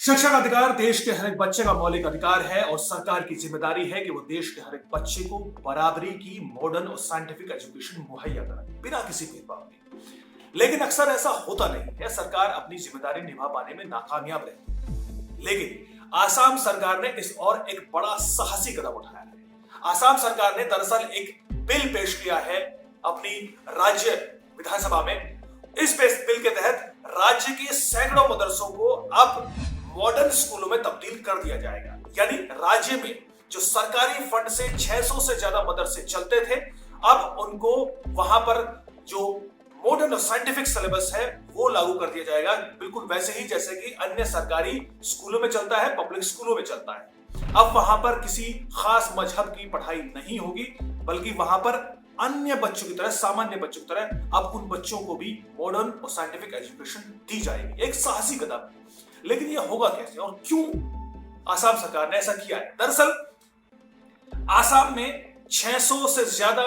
शिक्षा का अधिकार देश के हर एक बच्चे का मौलिक अधिकार है और सरकार की जिम्मेदारी है कि वो देश के हर एक बच्चे को बराबरी की मॉडर्न और साइंटिफिक एजुकेशन मुहैया कराए बिना किसी भेदभाव के। लेकिन अक्सर ऐसा होता नहीं है, सरकार अपनी जिम्मेदारी निभा पाने में नाकामयाब रहती है। लेकिन आसाम सरकार ने इस और एक बड़ा साहसी कदम उठाया है। आसाम सरकार ने दरअसल एक बिल पेश किया है अपनी राज्य विधानसभा में। इस बिल के तहत राज्य के सैकड़ों मदरसों को अब मॉडर्न स्कूलों में तब्दील कर दिया जाएगा। यानी राज्य में जो सरकारी फंड से 600 से ज्यादा मदरसे चलते थे, अब उनको वहां पर जो मॉडर्न और साइंटिफिक सिलेबस है वो लागू कर दिया जाएगा, बिल्कुल वैसे ही जैसे कि अन्य सरकारी स्कूलों में चलता है, पब्लिक स्कूलों में चलता है। अब वहां पर किसी खास मजहब की पढ़ाई नहीं होगी, बल्कि वहां पर अन्य बच्चों की तरह, सामान्य बच्चों की तरह अब उन बच्चों को भी मॉडर्न और साइंटिफिक एजुकेशन दी जाएगी। एक साहसी कदम। लेकिन यह होगा कैसे और क्यों आसाम सरकार ने ऐसा किया है? दरअसल आसाम में 600 से ज्यादा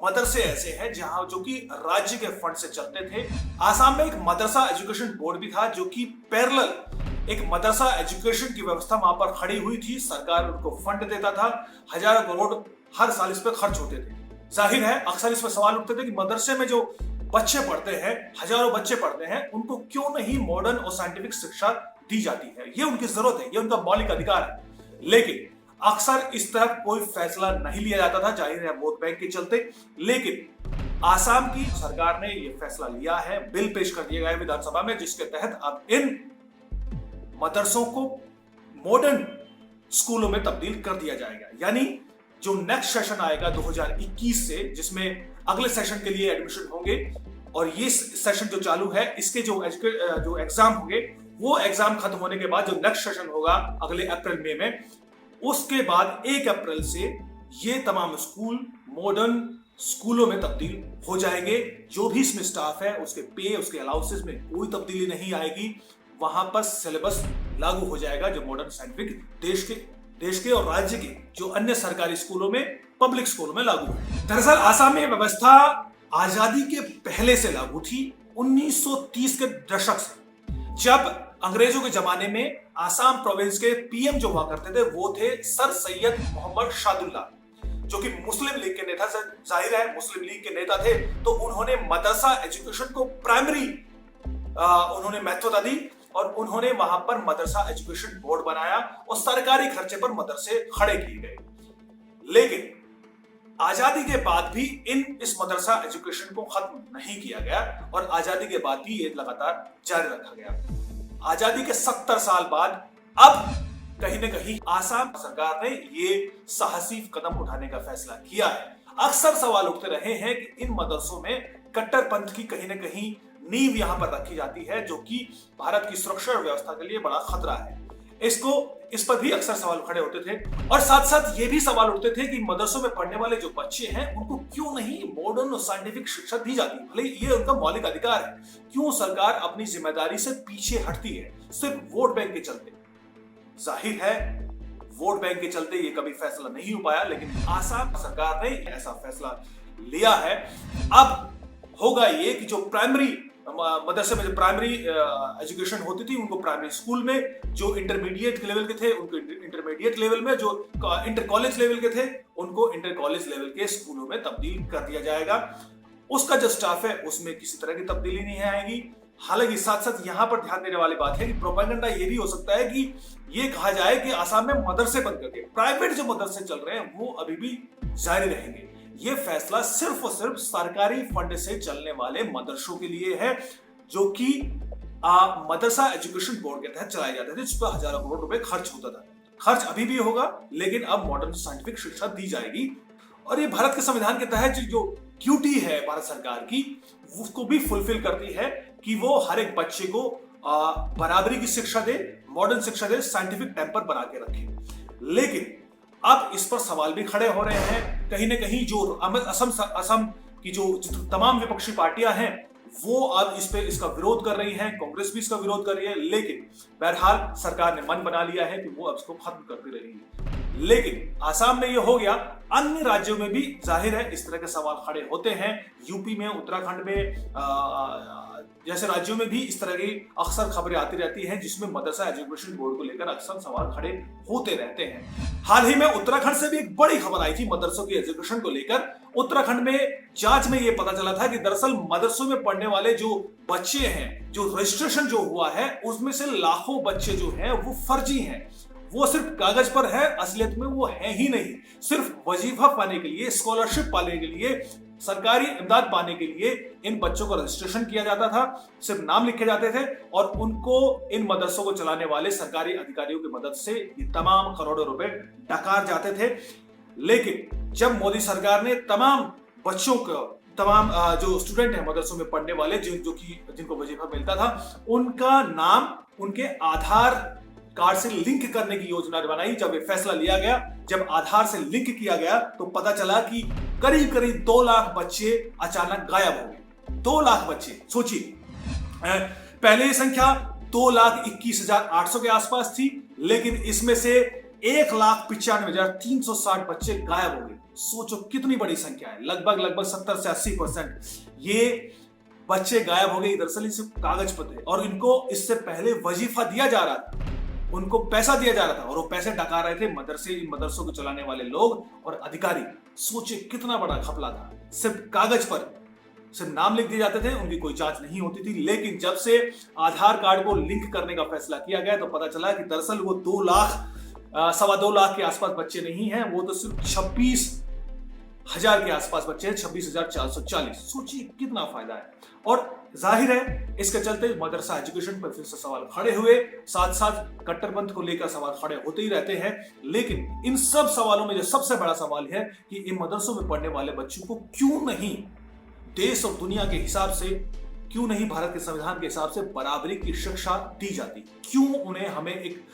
मदरसे ऐसे हैं जहां जो कि राज्य के फंड से चलते थे। आसाम में एक मदरसा एजुकेशन बोर्ड भी था जो कि पैरेलल एक मदरसा एजुकेशन की व्यवस्था वहां पर खड़ी हुई थी। सरकार उनको फंड देता था, हजारों करोड़ हर साल इस पर खर्च होते थे। जाहिर है अक्सर इस पर सवाल उठते थे कि मदरसे में जो बच्चे पढ़ते हैं, हजारों बच्चे पढ़ते हैं, उनको क्यों नहीं मॉडर्न और साइंटिफिक शिक्षा दी जाती है? ये उनकी जरूरत है, ये उनका मौलिक अधिकार है। लेकिन अक्सर इस तरह कोई फैसला नहीं लिया जाता था, जाहिर है वोट बैंक के चलते। लेकिन आसाम की सरकार ने यह फैसला लिया है, बिल पेश कर दिया गया है विधानसभा में, जिसके तहत अब इन मदरसों को मॉडर्न स्कूलों में तब्दील कर दिया जाएगा। यानी जो नेक्स्ट सेशन आएगा 2021 से, जिसमें अगले सेशन के लिए एडमिशन होंगे, और ये सेशन जो चालू है इसके जो एग्जाम होंगे, वो एग्जाम खत्म होने के बाद जो नेक्स्ट सेशन होगा अगले अप्रैल मई में, उसके बाद 1 अप्रैल से ये तमाम स्कूल मॉडर्न स्कूलों में तब्दील हो जाएंगे। जो भी इसमें स्टाफ है उसके पे, उसके अलाउंसेस में कोई तब्दीली नहीं आएगी। वहां पर सिलेबस लागू हो जाएगा जो मॉडर्न साइंटिफिक देश के और राज्य के जो अन्य सरकारी स्कूलों में, पब्लिक स्कूलों में लागू है। दरअसल आसाम में व्यवस्था आजादी के पहले से लागू थी, 1930 के दशक से। जब अंग्रेजों के जमाने में आसाम प्रोविंस के पीएम जो हुआ करते थे वो थे सर सैयद मोहम्मद शादुल्ला, जो कि मुस्लिम लीग के नेता, जाहिर है मुस्लिम लीग के नेता थे, तो उन्होंने मदरसा एजुकेशन को प्राइमरी उन्होंने महत्वता दी और उन्होंने वहां पर मदरसा एजुकेशन बोर्ड बनाया और सरकारी खर्चे पर मदरसे खड़े किए गए। लेकिन आजादी के बाद भी इस मदरसा एजुकेशन को खत्म नहीं किया गया और आजादी के बाद भी ये लगातार जारी रखा गया। आजादी के 70 साल बाद अब कहीं न कहीं आसाम सरकार ने ये साहसी कदम उठाने का फैसला किया है। अक्सर सवाल उठते रहे हैं कि इन मदरसों में कट्टरपंथ की कहीं न कहीं नींव यहां पर रखी जाती है, जो कि भारत की सुरक्षा और व्यवस्था के लिए बड़ा खतरा है। इस पर भी अक्सर सवाल खड़े होते थे और साथ साथ ये भी सवाल उठते थे कि मदरसों में पढ़ने वाले जो बच्चे हैं उनको क्यों नहीं मॉडर्न और साइंटिफिक शिक्षा दी जाती? भले ये उनका मौलिक अधिकार है, क्यों सरकार अपनी जिम्मेदारी से पीछे हटती है सिर्फ वोट बैंक के चलते? जाहिर है वोट बैंक के चलते ये कभी फैसला नहीं हो पाया, लेकिन आसाम सरकार ने ऐसा फैसला लिया है। अब होगा ये कि जो प्राइमरी मदरसे में जो प्राइमरी एजुकेशन होती थी उनको प्राइमरी स्कूल में, जो इंटरमीडिएट लेवल के थे उनको इंटरमीडिएट लेवल में, जो इंटर कॉलेज लेवल के थे उनको इंटर कॉलेज लेवल के स्कूलों में तब्दील कर दिया जाएगा। उसका जो स्टाफ है उसमें किसी तरह की तब्दीली नहीं आएगी। हालांकि साथ साथ यहाँ पर ध्यान देने वाली बात है कि प्रोपेगेंडा ये भी हो सकता है कि ये कहा जाए कि आसाम में मदरसे बंद करके प्राइवेट जो मदरसे चल रहे हैं वो अभी भी जारी रहेंगे। ये फैसला सिर्फ और सिर्फ सरकारी फंड से चलने वाले मदरसों के लिए है, जो कि मदरसा एजुकेशन बोर्ड के तहत चलाए जाते थे, जिस पर हजारों करोड़ रुपए खर्च होता था। खर्च अभी भी होगा, लेकिन अब मॉडर्न साइंटिफिक शिक्षा दी जाएगी। और ये भारत के संविधान के तहत जो ड्यूटी है भारत सरकार की, उसको भी फुलफिल करती है कि वो हर एक बच्चे को बराबरी की शिक्षा दे, मॉडर्न शिक्षा दे, साइंटिफिक टेम्पर बना के रखे। लेकिन अब इस पर सवाल भी खड़े हो रहे हैं। कहीं न कहीं जो असम की जो तमाम विपक्षी पार्टियां हैं वो अब इसका विरोध कर रही हैं, कांग्रेस भी इसका विरोध कर रही है। लेकिन बहरहाल सरकार ने मन बना लिया है कि वो अब इसको खत्म करती रहेगी। लेकिन आसाम में ये हो गया, अन्य राज्यों में भी जाहिर है इस तरह के सवाल खड़े होते हैं। यूपी में, उत्तराखंड में जैसे राज्यों में भी इस तरह की अक्सर खबरें आती रहती हैं जिसमें मदरसा एजुकेशन बोर्ड को लेकर अक्सर सवाल खड़े होते रहते हैं। हाल ही में उत्तराखंड से भी एक बड़ी खबर आई थी मदरसों की एजुकेशन को लेकर। उत्तराखंड में जांच में यह पता चला था कि दरअसल मदरसों में पढ़ने वाले जो बच्चे हैं, जो रजिस्ट्रेशन जो हुआ है, उसमें से लाखों बच्चे जो हैं वो फर्जी हैं। वो सिर्फ कागज पर है, असलियत में वो है ही नहीं। सिर्फ वजीफा पाने के लिए, स्कॉलरशिप पाने के लिए, सरकारी इमदाद पाने के लिए इन बच्चों का रजिस्ट्रेशन किया जाता था, सिर्फ नाम लिखे जाते थे और उनको इन मदरसों को चलाने वाले सरकारी अधिकारियों की मदद से ये तमाम करोड़ों रुपए डकार जाते थे। लेकिन जब मोदी सरकार ने तमाम बच्चों को, तमाम जो स्टूडेंट हैं मदरसों में पढ़ने वाले जिनको वजीफा मिलता था, उनका नाम उनके आधार कार्ड से लिंक करने की योजना बनाई। जब ये फैसला लिया गया, जब आधार से लिंक किया गया तो पता चला कि करीब करीब 2 लाख बच्चे अचानक गायब हो गए। 2 लाख बच्चे, सोचिए। पहले ये संख्या 2,21,800 के आसपास थी, लेकिन इसमें से 1,95,360 बच्चे गायब हो गए। सोचो कितनी बड़ी संख्या है, लगभग 70 से 80% ये बच्चे गायब हो गए। दरअसल इसे कागज पर थे और इनको इससे पहले वजीफा दिया जा रहा था, उनको पैसा दिया जा रहा था और वो पैसे डका रहे थे इन मदरसों को चलाने वाले लोग और अधिकारी। सोचिए कितना बड़ा घपला था। सिर्फ कागज पर सिर्फ नाम लिख दिए जाते थे, उनकी कोई जांच नहीं होती थी। लेकिन जब से आधार कार्ड को लिंक करने का फैसला किया गया तो पता चला कि दरअसल वो 2 लाख, 2.25 लाख के आसपास बच्चे नहीं हैं, वो तो सिर्फ 26,000 के आसपास बच्चे हैं, 26,440। सोचिए कितना फायदा है। और जाहिर है इसके चलते मदरसा एजुकेशन पर फिर से सवाल खड़े हुए, साथ साथ कट्टरपंथ को लेकर सवाल खड़े होते ही रहते हैं। लेकिन इन सब सवालों में जो सबसे बड़ा सवाल है कि इन मदरसों में पढ़ने वाले बच्चों को क्यों नहीं देश और दुनिया के हिसाब से, क्यों नहीं भारत के संविधान के हिसाब से बराबरी की शिक्षा दी जाती? क्यों उन्हें हमें एक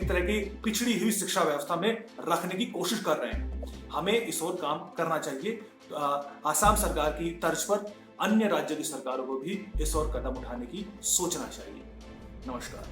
तरह की पिछड़ी हुई शिक्षा व्यवस्था में रखने की कोशिश कर रहे हैं? हमें इस ओर काम करना चाहिए। आसाम सरकार की तर्ज पर अन्य राज्यों की सरकारों को भी इस ओर कदम उठाने की सोचना चाहिए। नमस्कार।